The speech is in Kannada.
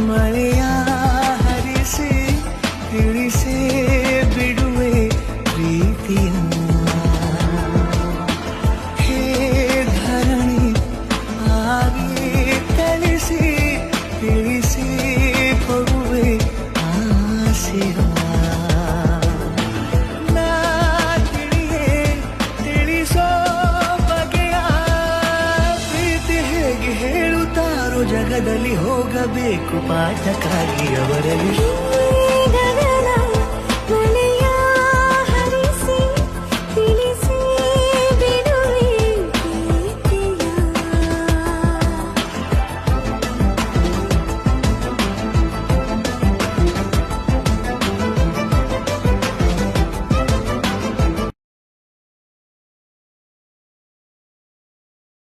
ಮಳೆಯ ಹರಿಸಿ ತಿಳಿಸೇ ಬಿಡುವೆ ಪ್ರೀತಿಯನ್ನ. ಹೇ ಧರಣಿ ಆಗಿ ಕಲಿಸಿ ತಿಳಿಸಿ ಕೊಡುವೆ ಆಸೆಯನ್ನ. ನಾ ತಿಳಿಯೇ ತಿಳಿಸೋ ಬಗೆಯ ಪ್ರೀತಿ ಹೇಗೆ ಹೇಳುತ್ತಾರೋ ಜಗದಲ್ಲಿ ಹೋಗಬೇಕು ಪಾಠಕ್ಕಾಗಿ ಅವರಲ್ಲಿ.